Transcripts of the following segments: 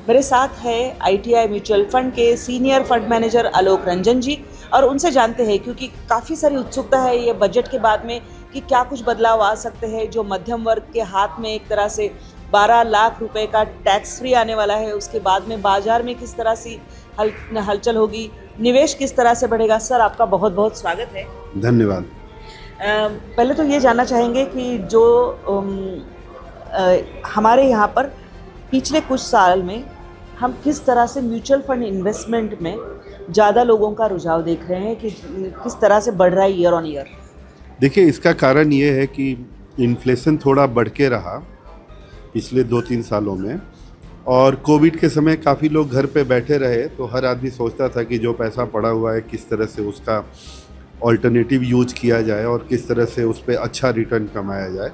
मेरे साथ है ITI म्यूचुअल फंड के senior fund manager Alok Ranjan जी, और उनसे जानते हैं क्योंकि काफ़ी सारी उत्सुकता है ये बजट के बाद में कि क्या कुछ बदलाव आ सकते हैं। जो मध्यम वर्ग के हाथ में एक तरह से 12 लाख रुपए का टैक्स फ्री आने वाला है, उसके बाद में बाजार में किस तरह से हलचल होगी, निवेश किस तरह से बढ़ेगा। सर, आपका बहुत बहुत स्वागत है। धन्यवाद। पहले तो ये जानना चाहेंगे कि जो हमारे यहाँ पर पिछले कुछ साल में हम किस तरह से म्यूचुअल फंड इन्वेस्टमेंट में ज़्यादा लोगों का रुझाव देख रहे हैं कि किस तरह से बढ़ रहा है ईयर ऑन ईयर। देखिए, इसका कारण ये है कि इन्फ्लेशन थोड़ा बढ़ के रहा पिछले 2-3 सालों में, और कोविड के समय काफ़ी लोग घर पे बैठे रहे, तो हर आदमी सोचता था कि जो पैसा पड़ा हुआ है किस तरह से उसका ऑल्टरनेटिव यूज किया जाए और किस तरह से उस पर अच्छा रिटर्न कमाया जाए।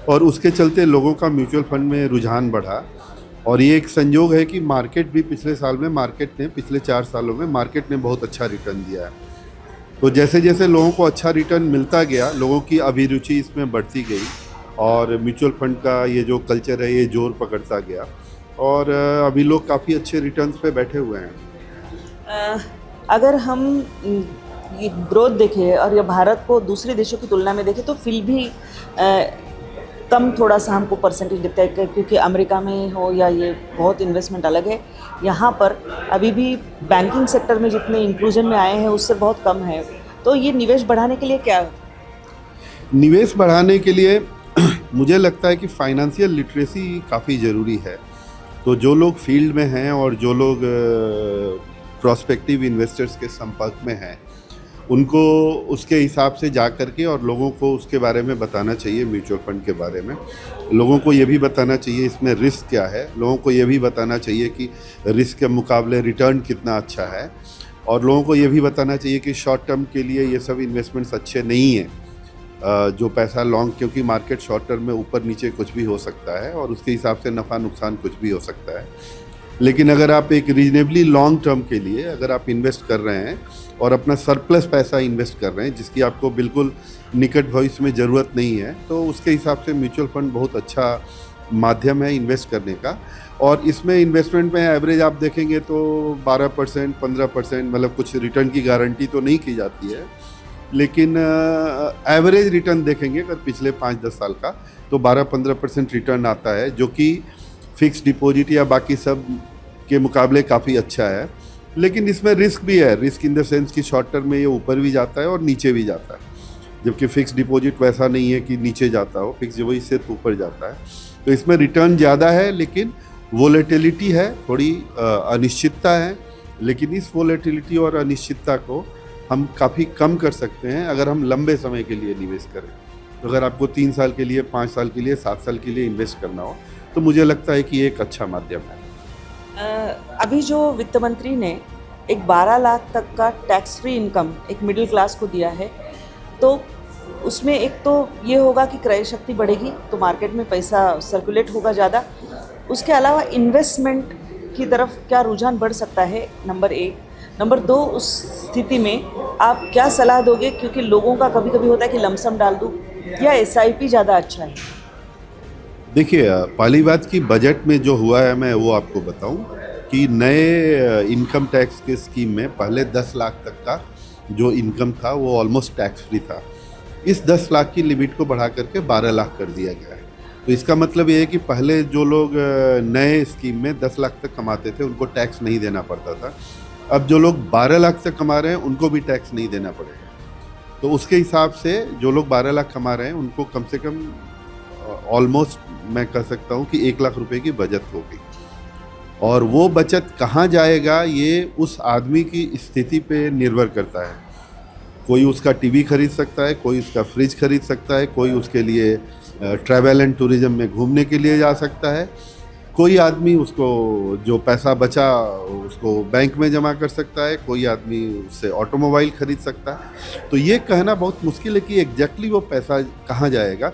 और उसके चलते लोगों का म्यूचुअल फंड में रुझान बढ़ा। और ये एक संयोग है कि मार्केट भी पिछले 4 सालों में मार्केट ने बहुत अच्छा रिटर्न दिया है। तो जैसे जैसे लोगों को अच्छा रिटर्न मिलता गया, लोगों की अभिरुचि इसमें बढ़ती गई और म्यूचुअल फंड का ये जो कल्चर है ये जोर पकड़ता गया, और अभी लोग काफ़ी अच्छे रिटर्न्स पे बैठे हुए हैं। अगर हम ये ग्रोथ देखें और ये भारत को दूसरे देशों की तुलना में देखें तो फिर भी कम थोड़ा सा हमको परसेंटेज दिखता है, क्योंकि अमेरिका में हो या ये बहुत इन्वेस्टमेंट अलग है। यहाँ पर अभी भी बैंकिंग सेक्टर में जितने इंक्लूजन में आए हैं उससे बहुत कम है। तो ये निवेश बढ़ाने के लिए क्या है? निवेश बढ़ाने के लिए मुझे लगता है कि फाइनेंशियल लिटरेसी काफ़ी ज़रूरी है। तो जो लोग फील्ड में हैं और जो लोग प्रोस्पेक्टिव इन्वेस्टर्स के संपर्क में हैं, उनको उसके हिसाब से जा कर के और लोगों को उसके बारे में बताना चाहिए। म्यूचुअल फंड के बारे में लोगों को ये भी बताना चाहिए इसमें रिस्क क्या है, लोगों को ये भी बताना चाहिए कि रिस्क के मुकाबले रिटर्न कितना अच्छा है, और लोगों को ये भी बताना चाहिए कि शॉर्ट टर्म के लिए ये सब इन्वेस्टमेंट्स अच्छे नहीं हैं। जो पैसा लॉन्ग, क्योंकि मार्केट शॉर्ट टर्म में ऊपर नीचे कुछ भी हो सकता है और उसके हिसाब से नफ़ा नुकसान कुछ भी हो सकता है। लेकिन अगर आप एक रीजनेबली लॉन्ग टर्म के लिए अगर आप इन्वेस्ट कर रहे हैं और अपना सरप्लस पैसा इन्वेस्ट कर रहे हैं जिसकी आपको बिल्कुल निकट भविष्य में ज़रूरत नहीं है, तो उसके हिसाब से म्यूचुअल फंड बहुत अच्छा माध्यम है इन्वेस्ट करने का। और इसमें इन्वेस्टमेंट में एवरेज आप देखेंगे तो 12%, 15%, मतलब कुछ रिटर्न की गारंटी तो नहीं की जाती है, लेकिन एवरेज रिटर्न देखेंगे अगर पिछले 5-10 साल का तो 12-15% रिटर्न आता है, जो कि फिक्स डिपॉजिट या बाकी सब के मुकाबले काफ़ी अच्छा है। लेकिन इसमें रिस्क भी है, रिस्क इन द सेंस कि शॉर्ट टर्म में ये ऊपर भी जाता है और नीचे भी जाता है, जबकि फिक्स डिपॉजिट वैसा नहीं है कि नीचे जाता हो, फिक्स डिपॉजिट सिर्फ ऊपर जाता है। तो इसमें रिटर्न ज़्यादा है, लेकिन वोलेटिलिटी है, थोड़ी अनिश्चितता है। लेकिन इस वोलेटिलिटी और अनिश्चितता को हम काफ़ी कम कर सकते हैं अगर हम लंबे समय के लिए निवेश करें। तो अगर आपको 3 साल के लिए, 5 साल के लिए, 7 साल के लिए इन्वेस्ट करना हो तो मुझे लगता है कि ये एक अच्छा माध्यम है। अभी जो वित्त मंत्री ने एक 12 लाख तक का टैक्स फ्री इनकम एक मिडिल क्लास को दिया है, तो उसमें एक तो ये होगा कि क्रय शक्ति बढ़ेगी, तो मार्केट में पैसा सर्कुलेट होगा ज़्यादा। उसके अलावा इन्वेस्टमेंट की तरफ क्या रुझान बढ़ सकता है, नंबर 1। नंबर 2, उस स्थिति में आप क्या सलाह दोगे, क्योंकि लोगों का कभी कभी होता है कि लमसम डाल दूँ या SIP ज़्यादा अच्छा है। देखिए, पहली बात कि बजट में जो हुआ है मैं वो आपको बताऊं कि नए इनकम टैक्स के स्कीम में पहले 10 लाख तक का जो इनकम था वो ऑलमोस्ट टैक्स फ्री था। इस 10 लाख की लिमिट को बढ़ा करके 12 लाख कर दिया गया है। तो इसका मतलब ये है कि पहले जो लोग नए स्कीम में 10 लाख तक कमाते थे उनको टैक्स नहीं देना पड़ता था। अब जो लोग 12 लाख तक कमा रहे हैं उनको भी टैक्स नहीं देना पड़ेगा। तो उसके हिसाब से जो लोग 12 लाख कमा रहे हैं उनको कम से कम ऑलमोस्ट मैं कह सकता हूँ कि 1 लाख रुपए की बचत होगी। और वो बचत कहाँ जाएगा ये उस आदमी की स्थिति पे निर्भर करता है। कोई उसका टीवी खरीद सकता है, कोई उसका फ्रिज खरीद सकता है, कोई उसके लिए ट्रैवल एंड टूरिज्म में घूमने के लिए जा सकता है, कोई आदमी उसको जो पैसा बचा उसको बैंक में जमा कर सकता है, कोई आदमी उससे ऑटोमोबाइल खरीद सकता है। तो ये कहना बहुत मुश्किल है कि एग्जैक्टली वो पैसा कहाँ जाएगा,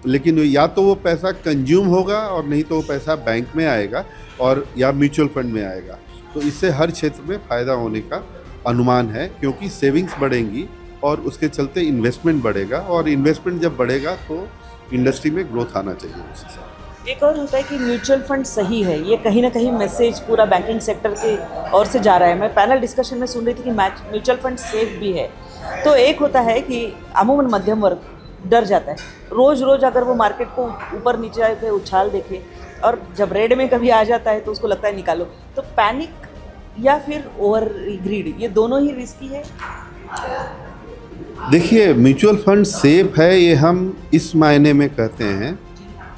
लेकिन या तो वो पैसा कंज्यूम होगा और नहीं तो वो पैसा बैंक में आएगा और या म्यूचुअल फंड में आएगा। तो इससे हर क्षेत्र में फ़ायदा होने का अनुमान है, क्योंकि सेविंग्स बढ़ेंगी और उसके चलते इन्वेस्टमेंट बढ़ेगा, और इन्वेस्टमेंट जब बढ़ेगा तो इंडस्ट्री में ग्रोथ आना चाहिए उस हिसाब से। एक और होता है कि म्यूचुअल फंड सही है, ये कहीं ना कहीं मैसेज पूरा बैंकिंग सेक्टर के ओर से जा रहा है। मैं पैनल डिस्कशन में सुन रही थी कि म्यूचुअल फंड सेफ भी है। तो एक होता है कि अमूमन मध्यम वर्ग डर जाता है, रोज़ रोज़ अगर वो मार्केट को ऊपर नीचे आके उछाल देखे और जब रेड में कभी आ जाता है तो उसको लगता है निकालो। तो पैनिक या फिर ओवर ग्रीड, ये दोनों ही रिस्की है। देखिए, म्यूचुअल फंड सेफ है ये हम इस मायने में कहते हैं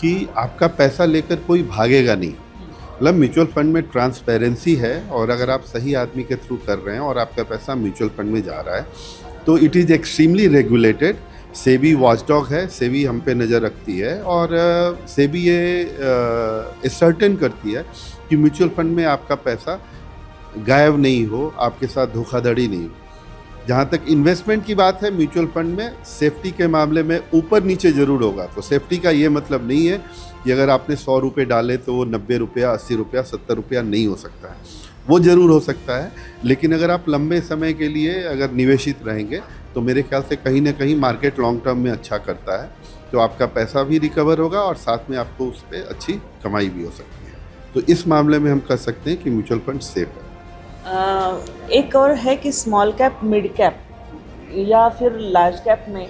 कि आपका पैसा लेकर कोई भागेगा नहीं। मतलब म्यूचुअल फंड में ट्रांसपेरेंसी है, और अगर आप सही आदमी के थ्रू कर रहे हैं और आपका पैसा म्यूचुअल फंड में जा रहा है तो it is extremely regulated. SEBI watchdog है, सेबी हम पे नज़र रखती है, और सेबी ये सर्टेन करती है कि म्यूचुअल फंड में आपका पैसा गायब नहीं हो, आपके साथ धोखाधड़ी नहीं हो। जहाँ तक इन्वेस्टमेंट की बात है, म्यूचुअल फंड में सेफ्टी के मामले में ऊपर नीचे ज़रूर होगा। तो सेफ्टी का ये मतलब नहीं है कि अगर आपने 100 रुपये डाले तो वो 90 रुपया, 80 रुपया, 70 रुपया नहीं हो सकता है, वो ज़रूर हो सकता है। लेकिन अगर आप लंबे समय के लिए अगर निवेशित रहेंगे तो मेरे ख्याल से कहीं ना कहीं मार्केट लॉन्ग टर्म में अच्छा करता है, तो आपका पैसा भी रिकवर होगा और साथ में आपको उस पर अच्छी कमाई भी हो सकती है। तो इस मामले में हम कह सकते हैं कि म्यूचुअल फंड सेफ है। एक और है कि स्मॉल कैप, मिड कैप या फिर लार्ज कैप में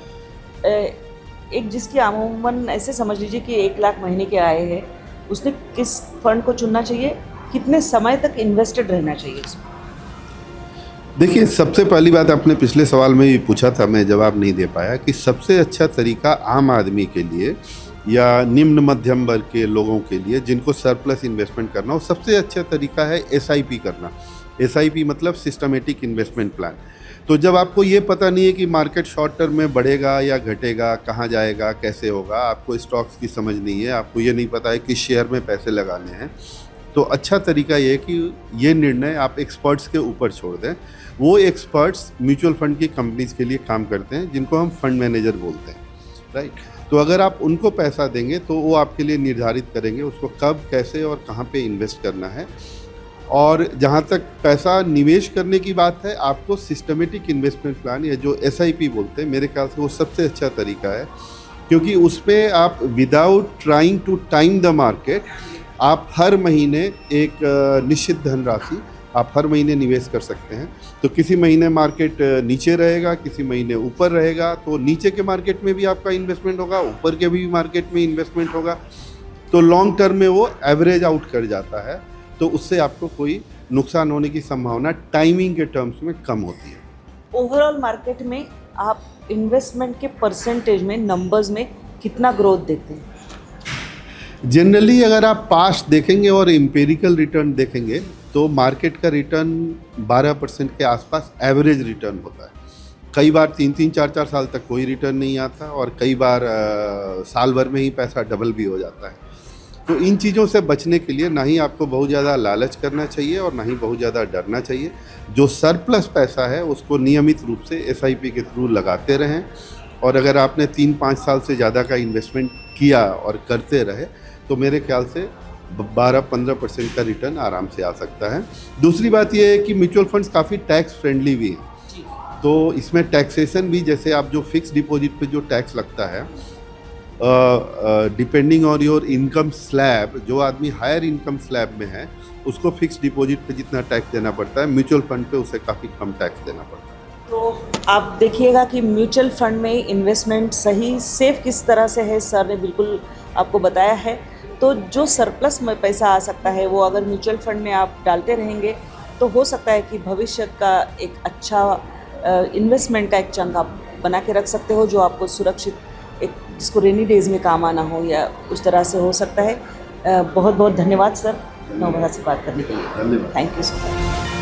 एक जिसकी अमूमन ऐसे समझ लीजिए कि 1 लाख महीने के आए हैं, उसने किस फंड को चुनना चाहिए, कितने समय तक इन्वेस्टेड रहना चाहिए इसमें? देखिए, सबसे पहली बात आपने पिछले सवाल में भी पूछा था, मैं जवाब नहीं दे पाया, कि सबसे अच्छा तरीका आम आदमी के लिए या निम्न मध्यम वर्ग के लोगों के लिए जिनको सरप्लस इन्वेस्टमेंट करना हो, सबसे अच्छा तरीका है SIP करना। SIP मतलब सिस्टमेटिक इन्वेस्टमेंट प्लान। तो जब आपको ये पता नहीं है कि मार्केट शॉर्ट टर्म में बढ़ेगा या घटेगा, कहाँ जाएगा, कैसे होगा, आपको स्टॉक्स की समझ नहीं है, आपको ये नहीं पता है किस शेयर में पैसे लगाने हैं, तो अच्छा तरीका ये है कि ये निर्णय आप एक्सपर्ट्स के ऊपर छोड़ दें। वो एक्सपर्ट्स म्यूचुअल फंड की कंपनीज के लिए काम करते हैं, जिनको हम फंड मैनेजर बोलते हैं, राइट। तो अगर आप उनको पैसा देंगे तो वो आपके लिए निर्धारित करेंगे उसको कब, कैसे और कहाँ पे इन्वेस्ट करना है। और जहाँ तक पैसा निवेश करने की बात है, आपको सिस्टमेटिक इन्वेस्टमेंट प्लान या जो SIP बोलते हैं, मेरे ख्याल से वो सबसे अच्छा तरीका है, क्योंकि उस पर आप without trying to time the market, आप हर महीने एक निश्चित धनराशि आप हर महीने निवेश कर सकते हैं। तो किसी महीने मार्केट नीचे रहेगा, किसी महीने ऊपर रहेगा, तो नीचे के मार्केट में भी आपका इन्वेस्टमेंट होगा, ऊपर के भी मार्केट में इन्वेस्टमेंट होगा। तो लॉन्ग टर्म में वो एवरेज आउट कर जाता है, तो उससे आपको कोई नुकसान होने की संभावना टाइमिंग के टर्म्स में कम होती है। ओवरऑल मार्केट में आप इन्वेस्टमेंट के परसेंटेज में, नंबर्स में कितना ग्रोथ देखते हैं? जनरली अगर आप पास्ट देखेंगे और एम्पिरिकल रिटर्न देखेंगे तो मार्केट का रिटर्न 12% के आसपास एवरेज रिटर्न होता है। कई बार 3-3, 4-4 साल तक कोई रिटर्न नहीं आता, और कई बार साल भर में ही पैसा डबल भी हो जाता है। तो इन चीज़ों से बचने के लिए ना ही आपको बहुत ज़्यादा लालच करना चाहिए और ना ही बहुत ज़्यादा डरना चाहिए। जो सरप्लस पैसा है उसको नियमित रूप से SIP के थ्रू लगाते रहें, और अगर आपने 3-5 साल से ज़्यादा का इन्वेस्टमेंट किया और करते रहे तो मेरे ख्याल से 12-15% का रिटर्न आराम से आ सकता है। दूसरी बात यह है कि म्यूचुअल फंड्स काफ़ी टैक्स फ्रेंडली भी हैं, तो इसमें टैक्सेशन भी, जैसे आप जो फिक्स डिपॉजिट पे जो टैक्स लगता है, depending on your income slab, जो आदमी हायर इनकम स्लैब में है उसको फिक्स डिपॉजिट पे जितना टैक्स देना पड़ता है, म्यूचुअल फंड पे उसे काफ़ी कम टैक्स देना पड़ता है। तो आप देखिएगा कि म्यूचुअल फंड में इन्वेस्टमेंट सही, सेफ किस तरह से है, सर ने बिल्कुल आपको बताया है। तो जो सरप्लस में पैसा आ सकता है वो अगर म्यूचुअल फंड में आप डालते रहेंगे तो हो सकता है कि भविष्य का एक अच्छा इन्वेस्टमेंट का एक चंक आप बना के रख सकते हो, जो आपको सुरक्षित, एक जिसको रेनी डेज में काम आना हो या उस तरह से हो सकता है। बहुत बहुत धन्यवाद सर, नवभारत से बात करने के लिए। धन्यवाद। Thank you sir.